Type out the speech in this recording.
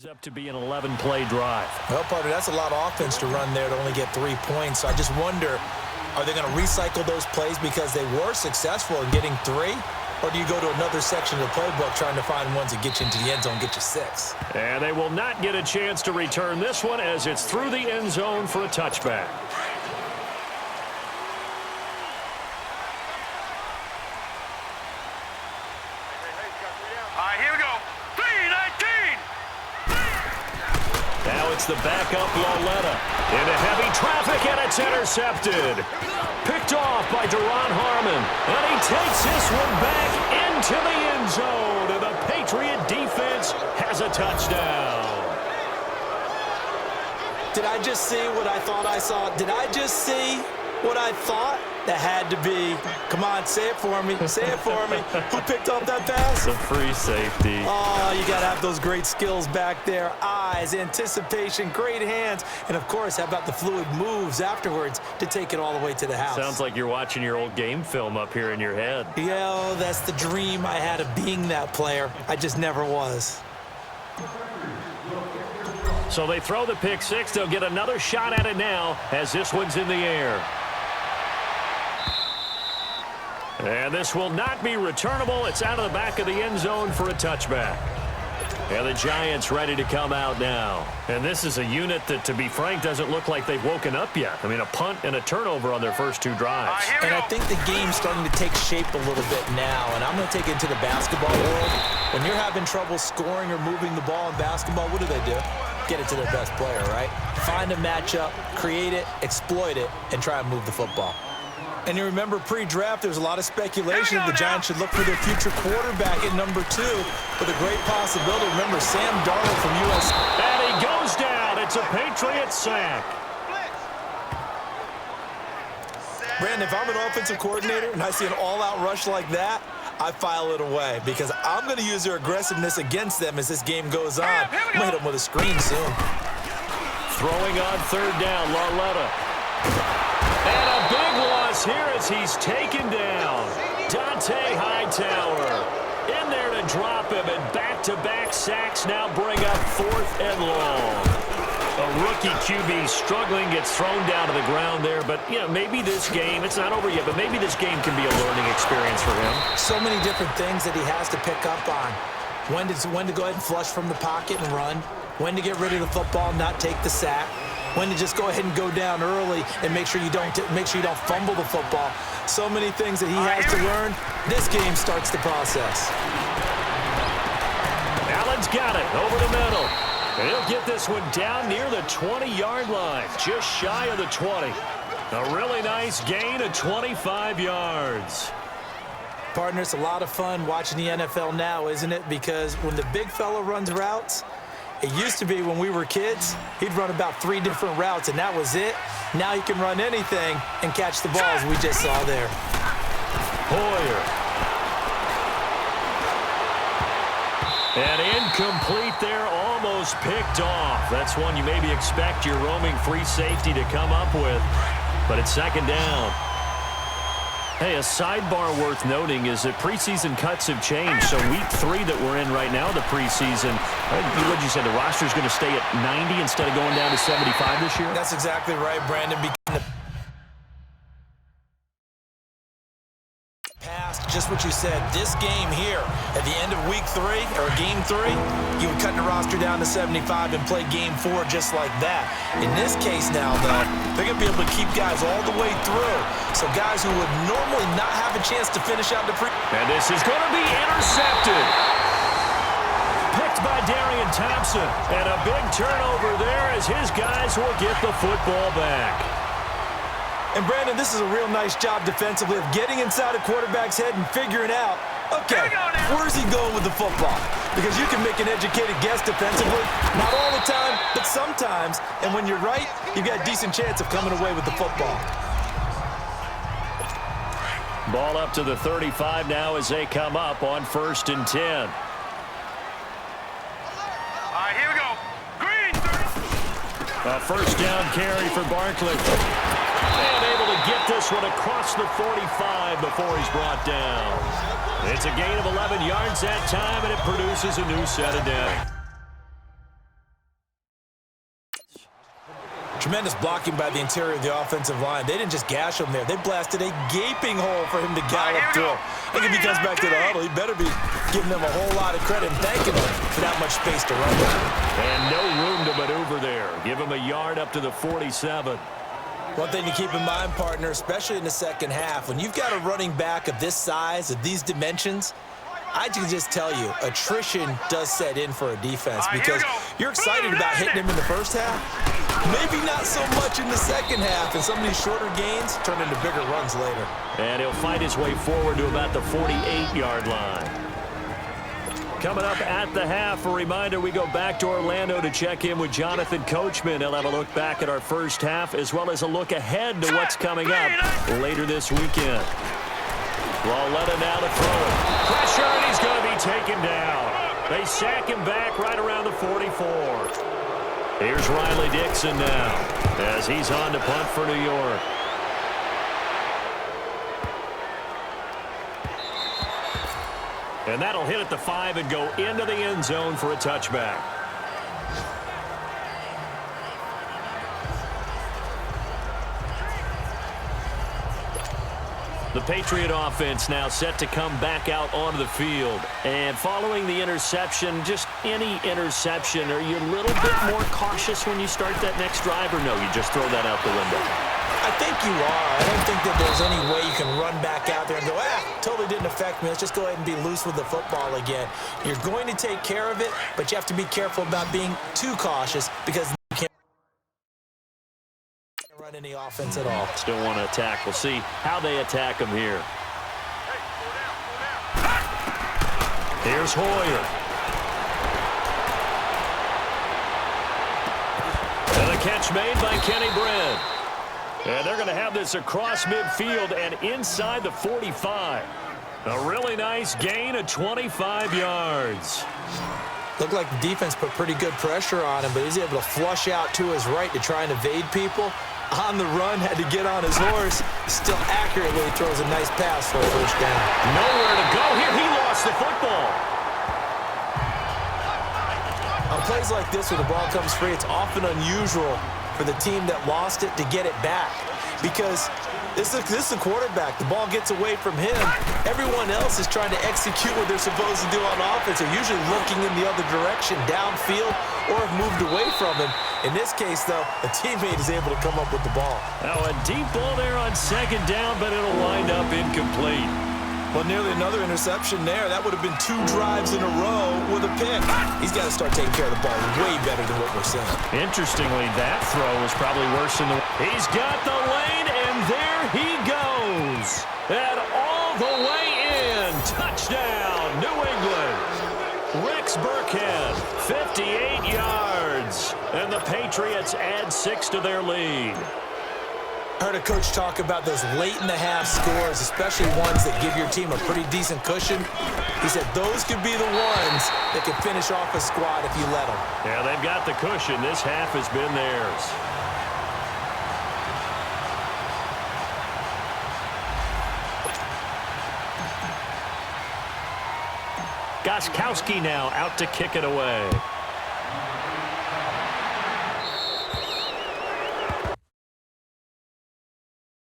Up to be an 11-play drive. Well, partner, that's a lot of offense to run there to only get 3 points. So I just wonder, are they going to recycle those plays because they were successful in getting 3? Or do you go to another section of the playbook trying to find ones that get you into the end zone, get you 6? And they will not get a chance to return this one as it's through the end zone for a touchback. Here we go. 3-19. Now it's the backup Loletta into heavy traffic, and it's intercepted. Picked off by Deron Harmon, and he takes this one back into the end zone, and the Patriot defense has a touchdown. Did I just see what I thought I saw? Did I just see what I thought? That had to be. Come on, say it for me. Say it for me. Who picked up that pass? The free safety. Oh, you got to have those great skills back there. Eyes, anticipation, great hands. And, of course, how about the fluid moves afterwards to take it all the way to the house? Sounds like you're watching your old game film up here in your head. Yeah, that's the dream I had of being that player. I just never was. So they throw the pick six. They'll get another shot at it now as this one's in the air. And this will not be returnable. It's out of the back of the end zone for a touchback. And the Giants ready to come out now. And this is a unit that, to be frank, doesn't look like they've woken up yet. I mean, a punt and a turnover on their first 2 drives. And I think the game's starting to take shape a little bit now. And I'm going to take it to the basketball world. When you're having trouble scoring or moving the ball in basketball, what do? Get it to their best player, right? Find a matchup, create it, exploit it, and try and move the football. And you remember pre-draft, there was a lot of speculation that the Giants should look for their future quarterback at number 2 with a great possibility. Remember, Sam Darnold from USC. And he goes down. It's a Patriot sack. Brandon, if I'm an offensive coordinator and I see an all-out rush like that, I file it away because I'm going to use their aggressiveness against them as this game goes on. I'm going to hit them with a screen soon. Throwing on 3rd down, Loletta. And a big loss here as he's taken down. Dante Hightower in there to drop him, and back-to-back sacks now bring up 4th and long. A rookie QB struggling, gets thrown down to the ground there, but you know, maybe this game, it's not over yet, but maybe this game can be a learning experience for him. So many different things that he has to pick up on. When to go ahead and flush from the pocket and run, when to get rid of the football, not take the sack, when to just go ahead and go down early and make sure you don't fumble the football. So many things that he has to learn. This game starts the process. Allen's got it over the middle. And he'll get this one down near the 20-yard line, just shy of the 20. A really nice gain of 25 yards. Partner, it's a lot of fun watching the NFL now, isn't it? Because when the big fella runs routes, it used to be when we were kids, he'd run about 3 different routes, and that was it. Now he can run anything and catch the balls we just saw there. Hoyer. And incomplete there, almost picked off. That's one you maybe expect your roaming free safety to come up with, but it's 2nd down. Hey, a sidebar worth noting is that preseason cuts have changed. So week 3 that we're in right now, the preseason, what did you say, the roster's going to stay at 90 instead of going down to 75 this year? That's exactly right, Brandon. Past just what you said. This game here, at the end of week 3, or game 3, you would cut the roster down to 75 and play game 4 just like that. In this case now, though, they're going to be able to keep guys all the way through. So guys who would normally not have a chance to finish out the And this is going to be intercepted. Picked by Darian Thompson. And a big turnover there as his guys will get the football back. And, Brandon, this is a real nice job defensively of getting inside a quarterback's head and figuring out, okay, where's he going with the football? Because you can make an educated guess defensively, not all the time, but sometimes. And when you're right, you've got a decent chance of coming away with the football. Ball up to the 35 now as they come up on 1st and 10. All right, here we go. Green. A 1st down carry for Barkley. And able to get this one across the 45 before he's brought down. It's a gain of 11 yards that time, and it produces a new set of downs. Tremendous blocking by the interior of the offensive line. They didn't just gash him there. They blasted a gaping hole for him to gallop through. I think if he comes back to the huddle, he better be giving them a whole lot of credit and thanking them for that much space to run with. And no room to maneuver there. Give him a yard up to the 47. One thing to keep in mind, partner, especially in the second half, when you've got a running back of this size, of these dimensions, I can just tell you, attrition does set in for a defense because you're excited about hitting him in the first half. Maybe not so much in the second half, and some of these shorter gains turn into bigger runs later. And he'll fight his way forward to about the 48-yard line. Coming up at the half, a reminder, we go back to Orlando to check in with Jonathan Coachman. He'll have a look back at our first half as well as a look ahead to what's coming up later this weekend. Lauletta now to throw it. Pressure, and he's going to be taken down. They sack him back right around the 44. Here's Riley Dixon now as he's on to punt for New York. And that'll hit at the 5 and go into the end zone for a touchback. The Patriot offense now set to come back out onto the field. And following the interception, just any interception, are you a little bit more cautious when you start that next drive, or no, you just throw that out the window? I think you are. I don't think that there's any way you can run back out there and go, totally didn't affect me. Let's just go ahead and be loose with the football again. You're going to take care of it, but you have to be careful about being too cautious because you can't run any offense at all. Still want to attack. We'll see how they attack him here. Here's Hoyer. And a catch made by Kenny Brent. And they're going to have this across midfield and inside the 45. A really nice gain of 25 yards. Looked like the defense put pretty good pressure on him, but he's able to flush out to his right to try and evade people. On the run, had to get on his horse. Still accurately throws a nice pass for a first down. Nowhere to go here. He lost the football. On plays like this where the ball comes free, it's often unusual for the team that lost it to get it back because this is the quarterback. The ball gets away from him. Everyone else is trying to execute what they're supposed to do on offense. They're usually looking in the other direction, downfield, or have moved away from him. In this case, though, a teammate is able to come up with the ball. Now a deep ball there on second down, but it'll wind up incomplete. Well, nearly another interception there. That would have been 2 drives in a row with a pick. He's got to start taking care of the ball way better than what we're seeing. Interestingly, that throw was probably worse than the... He's got the lane, and there he goes. And all the way in. Touchdown, New England. Rex Burkhead, 58 yards. And the Patriots add 6 to their lead. I heard a coach talk about those late-in-the-half scores, especially ones that give your team a pretty decent cushion. He said those could be the ones that can finish off a squad if you let them. Yeah, they've got the cushion. This half has been theirs. Gostkowski now out to kick it away.